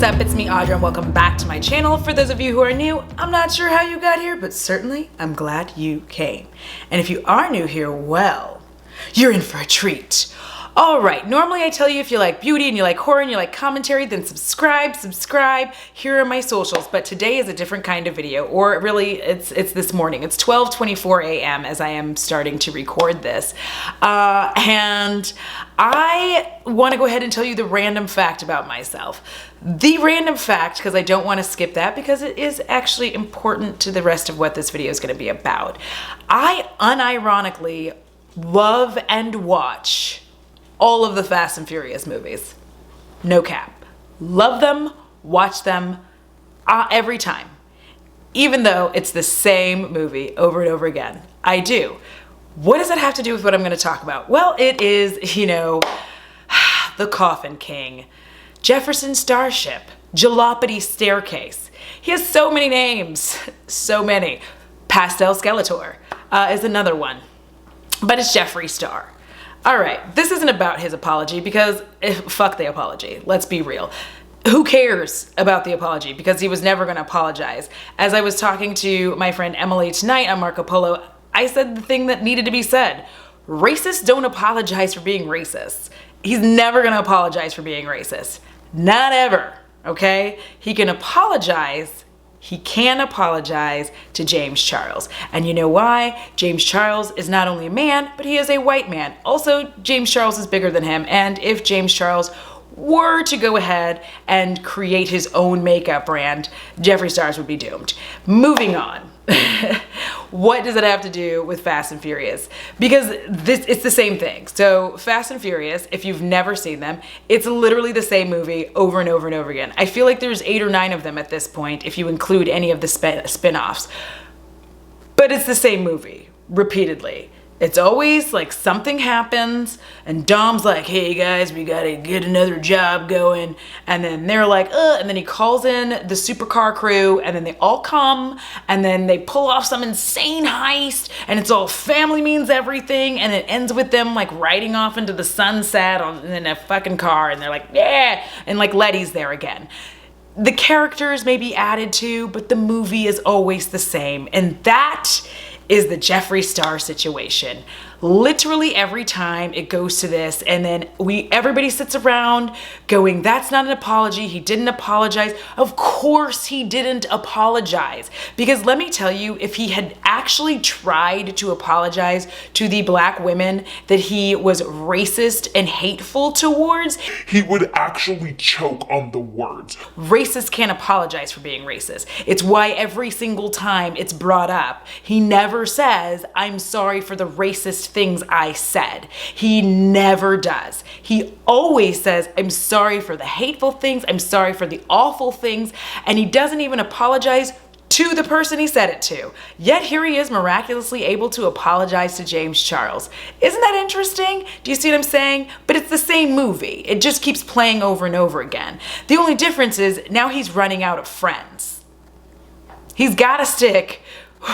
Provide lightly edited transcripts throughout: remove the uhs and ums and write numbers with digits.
What's up? It's me, Audra, and welcome back to my channel. For those of you who are new, I'm not sure how you got here, but certainly I'm glad you came. And if you are new here, well, you're in for a treat. All right, normally I tell you if you like beauty and you like horror and you like commentary, then subscribe. Here are my socials, but today is a different kind of video, or really it's this morning. It's 12:24 a.m. as I am starting to record this. And I want to go ahead and tell you the random fact about myself. The random fact, because I don't want to skip that because it is actually important to the rest of what this video is going to be about. I unironically love and watch all of the Fast and Furious movies. No cap. Love them, watch them every time. Even though it's the same movie over and over again. I do. What does that have to do with what I'm going to talk about? Well, it is, you know, the Coffin King, Jefferson Starship, Jalopity Staircase. He has so many names. So many. Pastel Skeletor is another one. But it's Jeffree Star. All right, this isn't about his apology because fuck the apology. Let's be real. Who cares about the apology? Because he was never going to apologize. As I was talking to my friend Emily tonight on Marco Polo, I said the thing that needed to be said. Racists don't apologize for being racist. He's never going to apologize for being racist. Not ever, okay? He can apologize. He can apologize to James Charles. And you know why? James Charles is not only a man, but he is a white man. Also, James Charles is bigger than him. And if James Charles were to go ahead and create his own makeup brand, Jeffree Stars would be doomed. Moving on. What does it have to do with Fast and Furious? Because it's the same thing. So Fast and Furious, if you've never seen them, it's literally the same movie over and over and over again. I feel like there's 8 or 9 of them at this point, if you include any of the spin-offs. But it's the same movie, repeatedly. It's always like something happens and Dom's like, hey guys, we gotta get another job going. And then they're like, and then he calls in the supercar crew and then they all come and then they pull off some insane heist and it's all family means everything. And it ends with them like riding off into the sunset in a fucking car and they're like, yeah. And like Letty's there again. The characters may be added to, but the movie is always the same. And that is the Jeffree Star situation. Literally every time it goes to this and then everybody sits around going, that's not an apology. He didn't apologize. Of course he didn't apologize. Because let me tell you, if he had actually tried to apologize to the black women that he was racist and hateful towards, he would actually choke on the words. Racists can't apologize for being racist. It's why every single time it's brought up, he never says, I'm sorry for the racist things I said. He never does. He always says, I'm sorry for the hateful things. I'm sorry for the awful things. And he doesn't even apologize to the person he said it to. Yet here he is miraculously able to apologize to James Charles. Isn't that interesting? Do you see what I'm saying? But it's the same movie. It just keeps playing over and over again. The only difference is now he's running out of friends. He's got to stick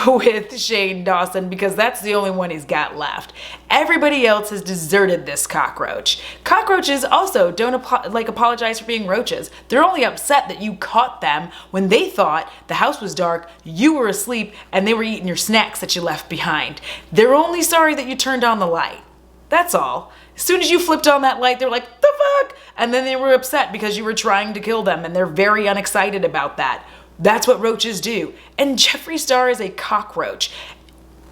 with Shane Dawson because that's the only one he's got left. Everybody else has deserted this cockroach. Cockroaches also don't apologize for being roaches. They're only upset that you caught them when they thought the house was dark, you were asleep, and they were eating your snacks that you left behind. They're only sorry that you turned on the light. That's all. As soon as you flipped on that light, they're like, the fuck? And then they were upset because you were trying to kill them, and they're very unexcited about that. That's what roaches do. And Jeffree Star is a cockroach.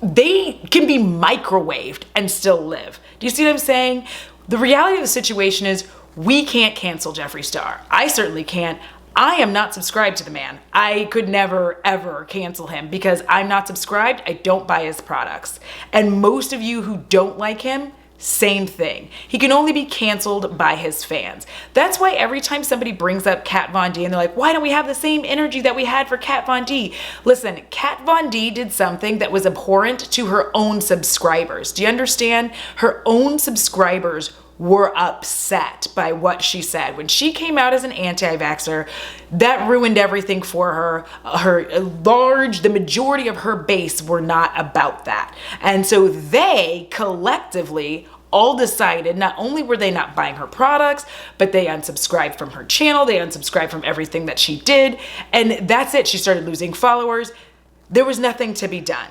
They can be microwaved and still live. Do you see what I'm saying? The reality of the situation is we can't cancel Jeffree Star. I certainly can't. I am not subscribed to the man. I could never, ever cancel him because I'm not subscribed. I don't buy his products. And most of you who don't like him, same thing. He can only be canceled by his fans. That's why every time somebody brings up Kat Von D and they're like, why don't we have the same energy that we had for Kat Von D? Listen, Kat Von D did something that was abhorrent to her own subscribers. Do you understand? Her own subscribers were upset by what she said. When she came out as an anti-vaxxer, that ruined everything for her. The majority of her base were not about that. And so they collectively all decided not only were they not buying her products, but they unsubscribed from her channel, they unsubscribed from everything that she did, and that's it. She started losing followers. There was nothing to be done.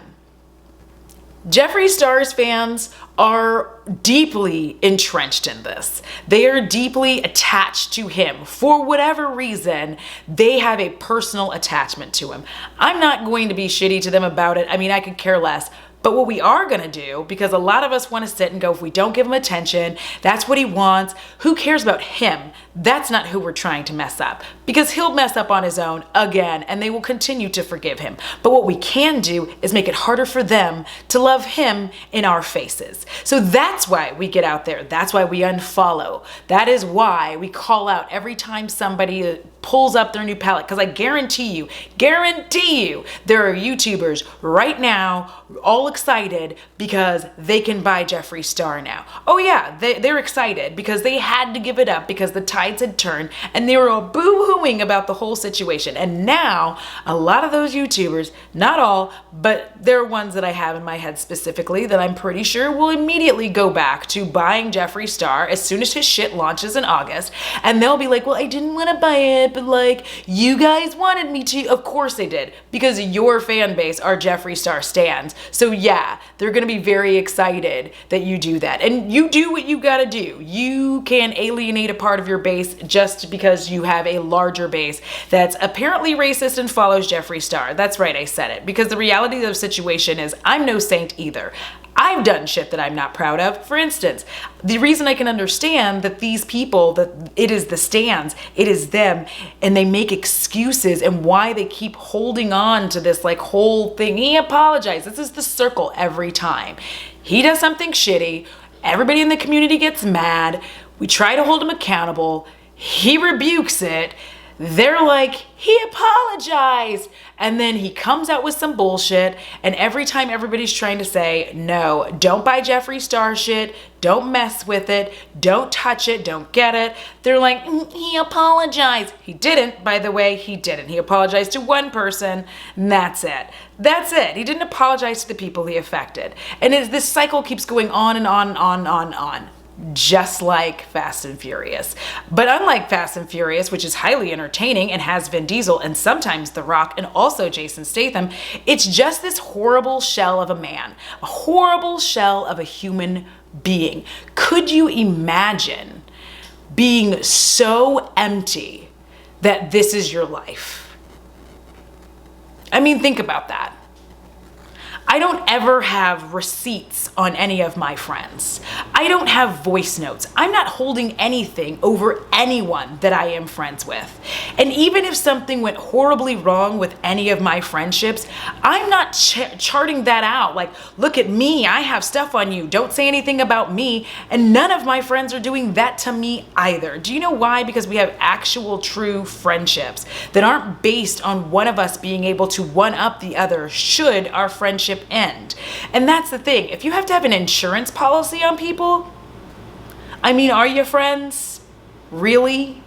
Jeffree Star's fans are deeply entrenched in this. They are deeply attached to him. For whatever reason, they have a personal attachment to him. I'm not going to be shitty to them about it. I mean, I could care less. But what we are going to do, because a lot of us want to sit and go, if we don't give him attention, that's what he wants. Who cares about him? That's not who we're trying to mess up, because he'll mess up on his own again, and they will continue to forgive him. But what we can do is make it harder for them to love him in our faces. So that's why we get out there. That's why we unfollow. That is why we call out every time somebody pulls up their new palette, because I guarantee you, there are YouTubers right now all excited because they can buy Jeffree Star now. Oh yeah, they're excited because they had to give it up because the tides had turned and they were all boo-hooing about the whole situation. And now a lot of those YouTubers, not all, but there are ones that I have in my head specifically that I'm pretty sure will immediately go back to buying Jeffree Star as soon as his shit launches in August. And they'll be like, well, I didn't want to buy it, but like, you guys wanted me to. Of course they did, because your fan base are Jeffree Star stans. So yeah, they're gonna be very excited that you do that. And you do what you gotta do. You can alienate a part of your base just because you have a larger base that's apparently racist and follows Jeffree Star. That's right, I said it. Because the reality of the situation is, I'm no saint either. I've done shit that I'm not proud of. For instance, the reason I can understand that these people, that it is the stans, it is them, and they make excuses and why they keep holding on to this like whole thing. He apologized. This is the circle every time. He does something shitty. Everybody in the community gets mad. We try to hold him accountable. He rebukes it. They're like, he apologized. And then he comes out with some bullshit. And every time everybody's trying to say, no, don't buy Jeffree Star shit. Don't mess with it. Don't touch it. Don't get it. They're like, he apologized. He didn't, by the way, he didn't. He apologized to one person, and that's it. That's it. He didn't apologize to the people he affected. And this cycle keeps going on and on and on and on and on. Just like Fast and Furious. But unlike Fast and Furious, which is highly entertaining and has Vin Diesel and sometimes The Rock and also Jason Statham, it's just this horrible shell of a man, a horrible shell of a human being. Could you imagine being so empty that this is your life? I mean, think about that. I don't ever have receipts on any of my friends. I don't have voice notes. I'm not holding anything over anyone that I am friends with. And even if something went horribly wrong with any of my friendships, I'm not charting that out. Like, look at me, I have stuff on you. Don't say anything about me. And none of my friends are doing that to me either. Do you know why? Because we have actual true friendships that aren't based on one of us being able to one up the other should our friendship end. And that's the thing. If you have to have an insurance policy on people, I mean, are you friends? Really?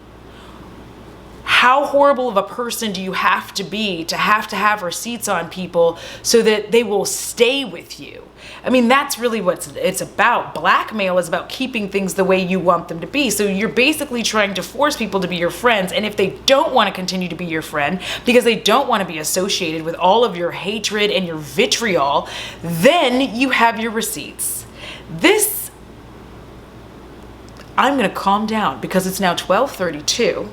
How horrible of a person do you have to be to have receipts on people so that they will stay with you? I mean, that's really what it's about. Blackmail is about keeping things the way you want them to be. So you're basically trying to force people to be your friends. And if they don't want to continue to be your friend because they don't want to be associated with all of your hatred and your vitriol, then you have your receipts. I'm going to calm down because it's now 12:32.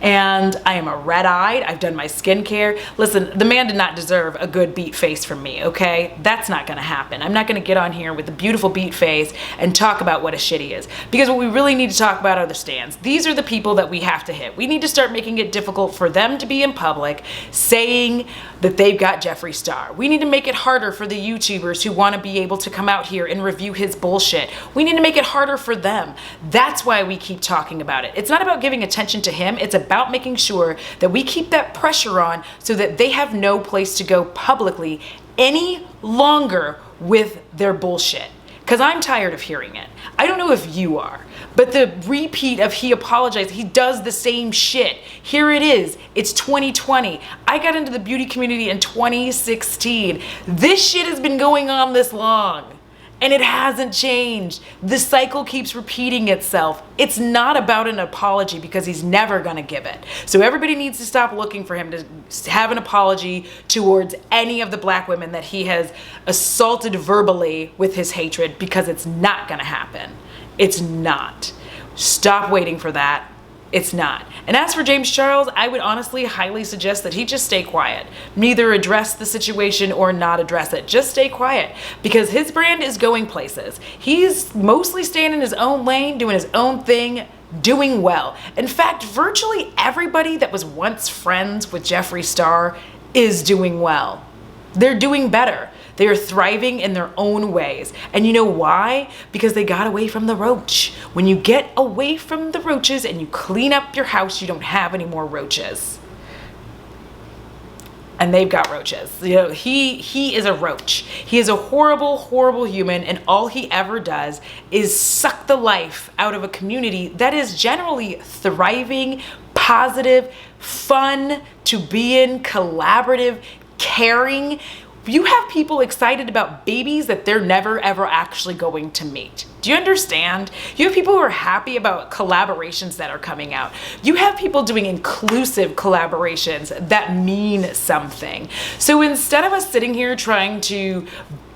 And I am a red-eyed. I've done my skincare. Listen, the man did not deserve a good beat face from me, okay? That's not gonna happen. I'm not gonna get on here with a beautiful beat face and talk about what a shit he is. Because what we really need to talk about are the stans. These are the people that we have to hit. We need to start making it difficult for them to be in public saying that they've got Jeffree Star. We need to make it harder for the YouTubers who wanna be able to come out here and review his bullshit. We need to make it harder for them. That's why we keep talking about it. It's not about giving attention to him. It's about making sure that we keep that pressure on so that they have no place to go publicly any longer with their bullshit. Because I'm tired of hearing it. I don't know if you are, but the repeat of he apologized, he does the same shit. Here it is. It's 2020. I got into the beauty community in 2016. This shit has been going on this long. And it hasn't changed. The cycle keeps repeating itself. It's not about an apology because he's never gonna give it. So everybody needs to stop looking for him to have an apology towards any of the black women that he has assaulted verbally with his hatred, because it's not gonna happen. It's not. Stop waiting for that. It's not. And as for James Charles, I would honestly highly suggest that he just stay quiet. Neither address the situation or not address it. Just stay quiet, because his brand is going places. He's mostly staying in his own lane, doing his own thing, doing well. In fact, virtually everybody that was once friends with Jeffree Star is doing well. They're doing better. They are thriving in their own ways. And you know why? Because they got away from the roach. When you get away from the roaches and you clean up your house, you don't have any more roaches. And they've got roaches. You know, he is a roach. He is a horrible, horrible human, and all he ever does is suck the life out of a community that is generally thriving, positive, fun to be in, collaborative, caring. You have people excited about babies that they're never ever actually going to meet. Do you understand? You have people who are happy about collaborations that are coming out. You have people doing inclusive collaborations that mean something. So instead of us sitting here trying to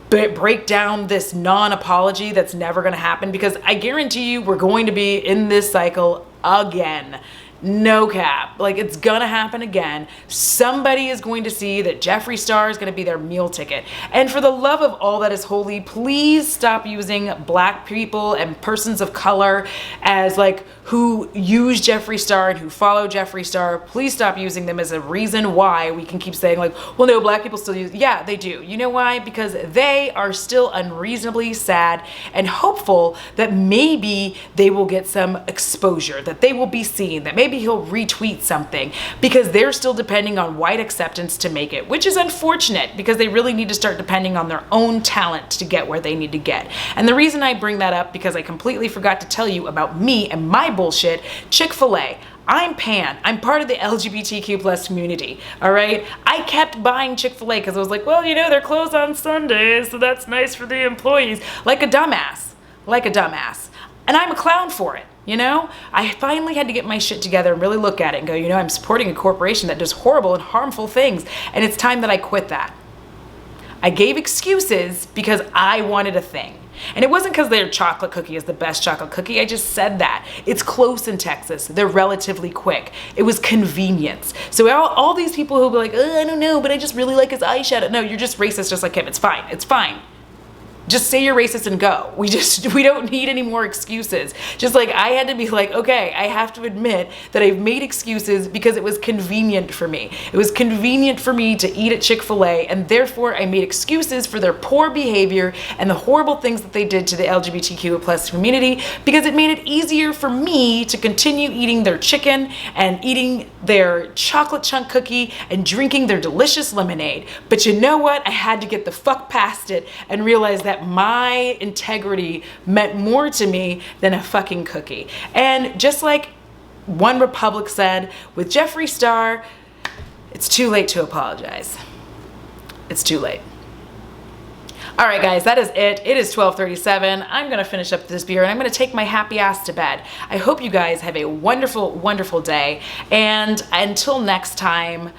break down this non-apology that's never going to happen, because I guarantee you we're going to be in this cycle again. No cap. Like, it's gonna happen again. Somebody is going to see that Jeffree Star is gonna be their meal ticket. And for the love of all that is holy, please stop using black people and persons of color as like who use Jeffree Star and who follow Jeffree Star. Please stop using them as a reason why we can keep saying like, well, no, black people still use. Yeah, they do. You know why? Because they are still unreasonably sad and hopeful that maybe they will get some exposure, that they will be seen, that maybe he'll retweet something, because they're still depending on white acceptance to make it, which is unfortunate, because they really need to start depending on their own talent to get where they need to get. And the reason I bring that up, because I completely forgot to tell you about me and my bullshit, ChickfilA. I'm Pan. I'm part of the LGBTQ plus community, all right? I kept buying ChickfilA because I was like, well, you know, they're closed on Sundays, so that's nice for the employees. Like a dumbass. Like a dumbass. And I'm a clown for it. You know, I finally had to get my shit together and really look at it and go, you know, I'm supporting a corporation that does horrible and harmful things, and it's time that I quit that. I gave excuses because I wanted a thing. And it wasn't because their chocolate cookie is the best chocolate cookie. I just said that. It's close in Texas. They're relatively quick. It was convenience. So all these people who be like, oh, I don't know, but I just really like his eyeshadow. No, you're just racist just like him. It's fine. It's fine. Just say you're racist and go. We don't need any more excuses. Just like I had to be like, okay, I have to admit that I've made excuses because it was convenient for me. It was convenient for me to eat at Chick-fil-A, and therefore I made excuses for their poor behavior and the horrible things that they did to the LGBTQ plus community, because it made it easier for me to continue eating their chicken and eating their chocolate chunk cookie and drinking their delicious lemonade. But you know what? I had to get the fuck past it and realize that my integrity meant more to me than a fucking cookie. And just like One Republic said, with Jeffree Star, it's too late to apologize. It's too late. All right, guys, that is it. It is 12:37. I'm gonna finish up this beer and I'm gonna take my happy ass to bed. I hope you guys have a wonderful, wonderful day. And until next time,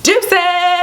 deuces!